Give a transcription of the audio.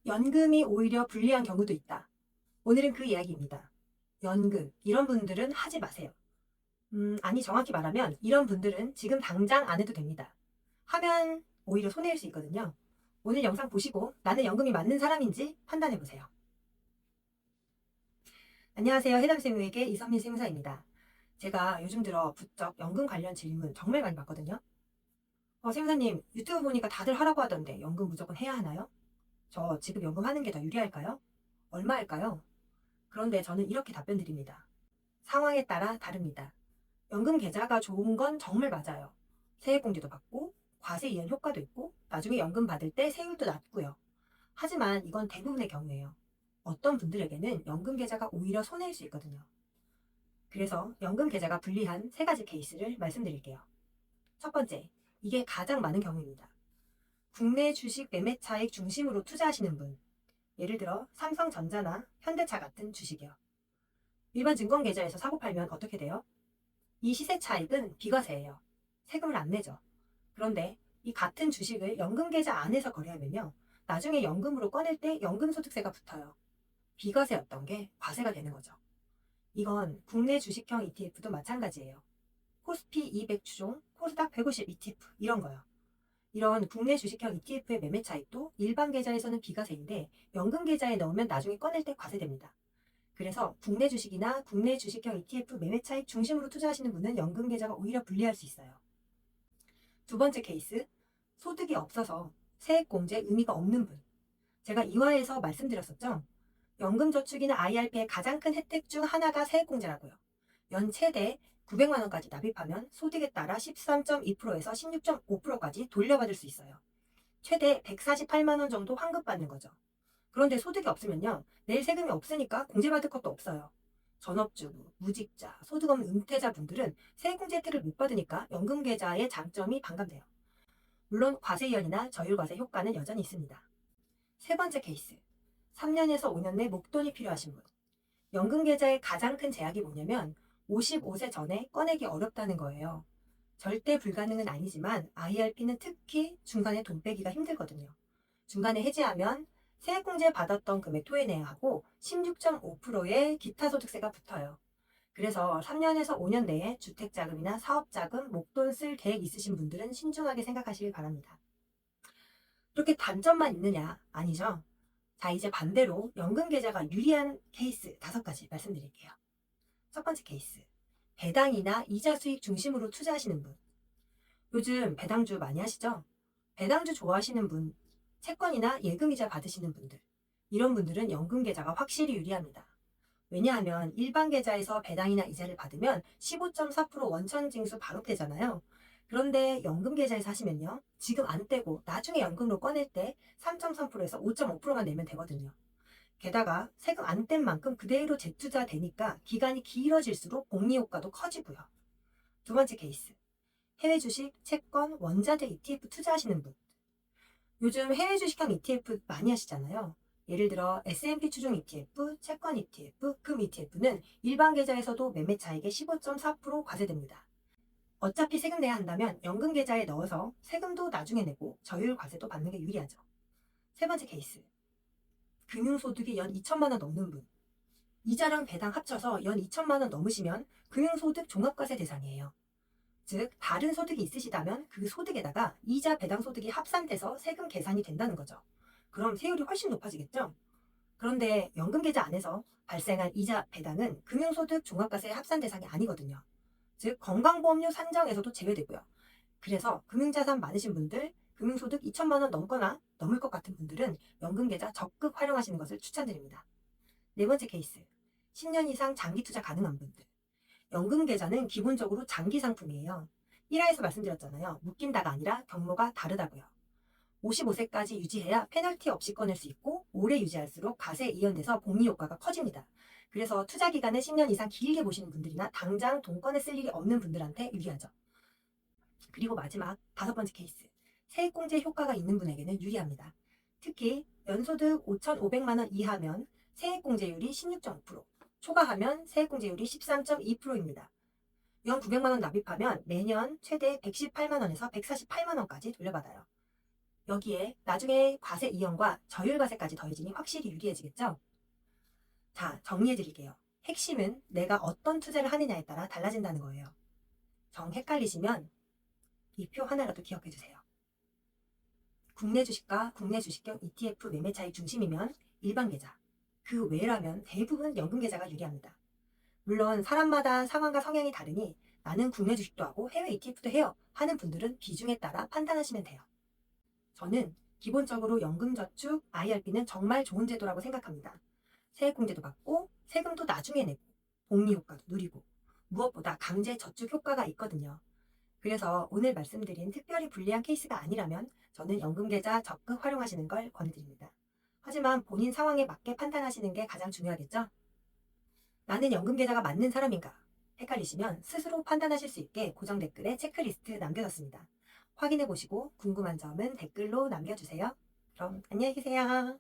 연금이 오히려 불리한 경우도 있다. 오늘은 그 이야기입니다. 연금, 이런 분들은 하지 마세요. 아니 정확히 말하면 이런 분들은 지금 당장 안 해도 됩니다. 하면 오히려 손해일 수 있거든요. 오늘 영상 보시고 나는 연금이 맞는 사람인지 판단해보세요. 안녕하세요. 해담세무에게 이선민 세무사입니다. 제가 요즘 들어 부쩍 연금 관련 질문 정말 많이 받거든요. 세무사님, 유튜브 보니까 다들 하라고 하던데 연금 무조건 해야 하나요? 저 지금 연금 하는 게 더 유리할까요? 얼마일까요? 그런데 저는 이렇게 답변 드립니다. 상황에 따라 다릅니다. 연금 계좌가 좋은 건 정말 맞아요. 세액공제도 받고 과세 이연 효과도 있고 나중에 연금 받을 때 세율도 낮고요. 하지만 이건 대부분의 경우예요. 어떤 분들에게는 연금 계좌가 오히려 손해일 수 있거든요. 그래서 연금 계좌가 불리한 세 가지 케이스를 말씀드릴게요. 첫 번째, 이게 가장 많은 경우입니다. 국내 주식 매매 차익 중심으로 투자하시는 분, 예를 들어 삼성전자나 현대차 같은 주식이요. 일반 증권 계좌에서 사고 팔면 어떻게 돼요? 이 시세 차익은 비과세예요. 세금을 안 내죠. 그런데 이 같은 주식을 연금 계좌 안에서 거래하면요. 나중에 연금으로 꺼낼 때 연금소득세가 붙어요. 비과세였던 게 과세가 되는 거죠. 이건 국내 주식형 ETF도 마찬가지예요. 코스피 200 추종, 코스닥 150 ETF 이런 거요. 이런 국내 주식형 ETF의 매매 차익도 일반 계좌에서는 비과세인데 연금 계좌에 넣으면 나중에 꺼낼 때 과세됩니다. 그래서 국내 주식이나 국내 주식형 ETF 매매 차익 중심으로 투자하시는 분은 연금 계좌가 오히려 불리할 수 있어요. 두 번째 케이스, 소득이 없어서 세액공제 의미가 없는 분. 제가 2화에서 말씀드렸었죠. 연금저축이나 IRP의 가장 큰 혜택 중 하나가 세액공제라고요. 연 최대 900만 원까지 납입하면 소득에 따라 13.2%에서 16.5%까지 돌려받을 수 있어요. 최대 148만 원 정도 환급받는 거죠. 그런데 소득이 없으면요. 낼 세금이 없으니까 공제받을 것도 없어요. 전업주부, 무직자, 소득 없는 은퇴자 분들은 세액공제 혜택을 못 받으니까 연금계좌의 장점이 반감돼요. 물론 과세이연이나 저율과세 효과는 여전히 있습니다. 세 번째 케이스, 3년에서 5년 내 목돈이 필요하신 분. 연금계좌의 가장 큰 제약이 뭐냐면 55세 전에 꺼내기 어렵다는 거예요. 절대 불가능은 아니지만 IRP는 특히 중간에 돈 빼기가 힘들거든요. 중간에 해지하면 세액공제 받았던 금액 토해내야 하고 16.5%의 기타 소득세가 붙어요. 그래서 3년에서 5년 내에 주택자금이나 사업자금, 목돈 쓸 계획 있으신 분들은 신중하게 생각하시길 바랍니다. 그렇게 단점만 있느냐? 아니죠. 자, 이제 반대로 연금계좌가 유리한 케이스 5가지 말씀드릴게요. 첫 번째 케이스, 배당이나 이자 수익 중심으로 투자하시는 분. 요즘 배당주 많이 하시죠? 배당주 좋아하시는 분, 채권이나 예금이자 받으시는 분들, 이런 분들은 연금계좌가 확실히 유리합니다. 왜냐하면 일반 계좌에서 배당이나 이자를 받으면 15.4% 원천징수 발급되잖아요. 그런데 연금계좌에서 하시면요. 지금 안 떼고 나중에 연금으로 꺼낼 때 3.3%에서 5.5%만 내면 되거든요. 게다가 세금 안 뗀 만큼 그대로 재투자 되니까 기간이 길어질수록 복리효과도 커지고요. 두 번째 케이스, 해외 주식, 채권, 원자재 ETF 투자하시는 분. 요즘 해외 주식형 ETF 많이 하시잖아요. 예를 들어 S&P 추종 ETF, 채권 ETF, 금 ETF는 일반 계좌에서도 매매 차익의 15.4% 과세됩니다. 어차피 세금 내야 한다면 연금 계좌에 넣어서 세금도 나중에 내고 저율 과세도 받는 게 유리하죠. 세 번째 케이스, 금융소득이 연 2천만 원 넘는 분. 이자랑 배당 합쳐서 연 2천만 원 넘으시면 금융소득 종합과세 대상이에요. 즉 다른 소득이 있으시다면 그 소득에다가 이자 배당 소득이 합산돼서 세금 계산이 된다는 거죠. 그럼 세율이 훨씬 높아지겠죠? 그런데 연금계좌 안에서 발생한 이자 배당은 금융소득 종합과세 합산 대상이 아니거든요. 즉 건강보험료 산정에서도 제외되고요. 그래서 금융자산 많으신 분들, 금융소득 2천만 원 넘거나 넘을 것 같은 분들은 연금계좌 적극 활용하시는 것을 추천드립니다. 네 번째 케이스, 10년 이상 장기 투자 가능한 분들. 연금계좌는 기본적으로 장기 상품이에요. 1화에서 말씀드렸잖아요. 묶인다가 아니라 경로가 다르다고요. 55세까지 유지해야 페널티 없이 꺼낼 수 있고 오래 유지할수록 과세 이연돼서 복리 효과가 커집니다. 그래서 투자 기간을 10년 이상 길게 보시는 분들이나 당장 돈 꺼내 쓸 일이 없는 분들한테 유리하죠. 그리고 마지막 5번째 케이스, 세액공제 효과가 있는 분에게는 유리합니다. 특히 연소득 5,500만 원 이하면 세액공제율이 16.5%, 초과하면 세액공제율이 13.2%입니다. 연 900만 원 납입하면 매년 최대 118만 원에서 148만 원까지 돌려받아요. 여기에 나중에 과세 이연과 저율 과세까지 더해지니 확실히 유리해지겠죠? 자, 정리해 드릴게요. 핵심은 내가 어떤 투자를 하느냐에 따라 달라진다는 거예요. 정 헷갈리시면 이 표 하나라도 기억해 주세요. 국내 주식과 국내 주식형 ETF 매매 차익 중심이면 일반 계좌, 그 외라면 대부분 연금 계좌가 유리합니다. 물론 사람마다 상황과 성향이 다르니 나는 국내 주식도 하고 해외 ETF도 해요 하는 분들은 비중에 따라 판단하시면 돼요. 저는 기본적으로 연금저축, IRP는 정말 좋은 제도라고 생각합니다. 세액공제도 받고 세금도 나중에 내고 복리 효과도 누리고 무엇보다 강제 저축 효과가 있거든요. 그래서 오늘 말씀드린 특별히 불리한 케이스가 아니라면 저는 연금계좌 적극 활용하시는 걸 권해드립니다. 하지만 본인 상황에 맞게 판단하시는 게 가장 중요하겠죠? 나는 연금계좌가 맞는 사람인가? 헷갈리시면 스스로 판단하실 수 있게 고정 댓글에 체크리스트 남겨뒀습니다. 확인해 보시고 궁금한 점은 댓글로 남겨주세요. 그럼 안녕히 계세요.